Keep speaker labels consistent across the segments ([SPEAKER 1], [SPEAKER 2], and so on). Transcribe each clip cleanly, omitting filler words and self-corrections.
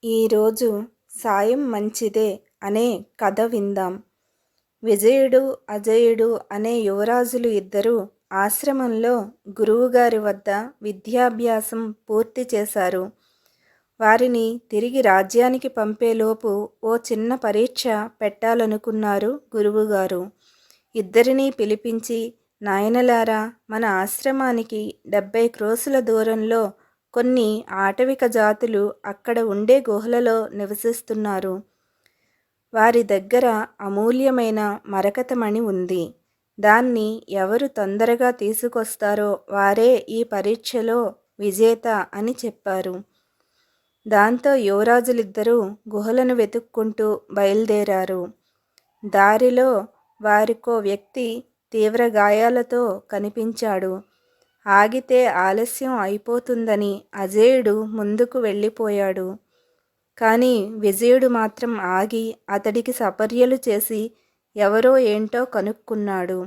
[SPEAKER 1] ఈరోజు సాయం మంచిదే అనే కథ విందాం. విజయుడు, అజయుడు అనే యువరాజులు ఇద్దరూ ఆశ్రమంలో గురువుగారి వద్ద విద్యాభ్యాసం పూర్తి చేశారు. వారిని తిరిగి రాజ్యానికి పంపేలోపు ఓ చిన్న పరీక్ష పెట్టాలనుకున్నారు గురువుగారు. ఇద్దరినీ పిలిపించి, నాయనలారా, మన ఆశ్రమానికి 70 క్రోసుల దూరంలో కొన్ని ఆటవిక జాతులు అక్కడ ఉండే గుహలలో నివసిస్తున్నారు. వారి దగ్గర అమూల్యమైన మరకతమణి ఉంది. దాన్ని ఎవరు తొందరగా తీసుకొస్తారో వారే ఈ పరీక్షలో విజేత అని చెప్పారు. దాంతో యువరాజులిద్దరూ గుహలను వెతుక్కుంటూ బయలుదేరారు. దారిలో వారికో వ్యక్తి తీవ్ర గాయాలతో కనిపించాడు. ఆగితే ఆలస్యం అయిపోతుందని అజేయుడు ముందుకు వెళ్ళిపోయాడు. కానీ విజయుడు మాత్రం ఆగి అతడికి సపర్యలు చేసి ఎవరో ఏంటో కనుక్కున్నాడు.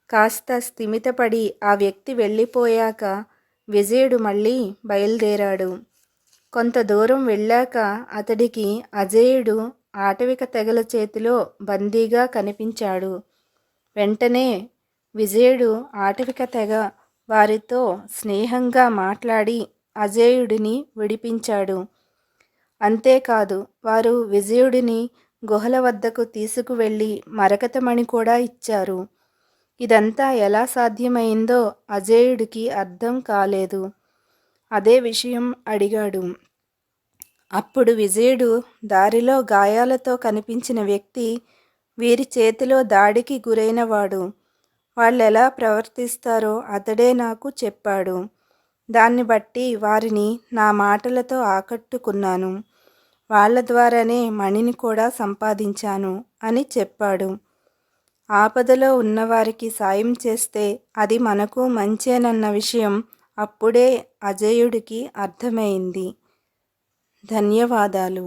[SPEAKER 1] కాస్త స్థిమితపడి ఆ వ్యక్తి వెళ్ళిపోయాక విజయుడు మళ్ళీ బయలుదేరాడు. కొంత దూరం వెళ్ళాక అతడికి అజేయుడు ఆటవిక తెగల చేతిలో బందీగా కనిపించాడు. వెంటనే విజయుడు ఆటవిక తెగ వారితో స్నేహంగా మాట్లాడి అజేయుడిని విడిపించాడు. అంతేకాదు, వారు విజయుడిని గుహల వద్దకు తీసుకువెళ్ళి మరకతమణి కూడా ఇచ్చారు. ఇదంతా ఎలా సాధ్యమైందో అజేయుడికి అర్థం కాలేదు. అదే విషయం అడిగాడు. అప్పుడు విజయుడు, దారిలో గాయాలతో కనిపించిన వ్యక్తి వీరి చేతిలో దాడికి గురైనవాడు. వాళ్ళెలా ప్రవర్తిస్తారో అతడే నాకు చెప్పాడు. దాన్ని బట్టి వారిని నా మాటలతో ఆకట్టుకున్నాను. వాళ్ళ ద్వారానే మణిని కూడా సంపాదించాను అని చెప్పాడు. ఆపదలో ఉన్నవారికి సాయం చేస్తే అది మనకు మంచేనన్న విషయం అప్పుడే అజేయుడికి అర్థమైంది. ధన్యవాదాలు.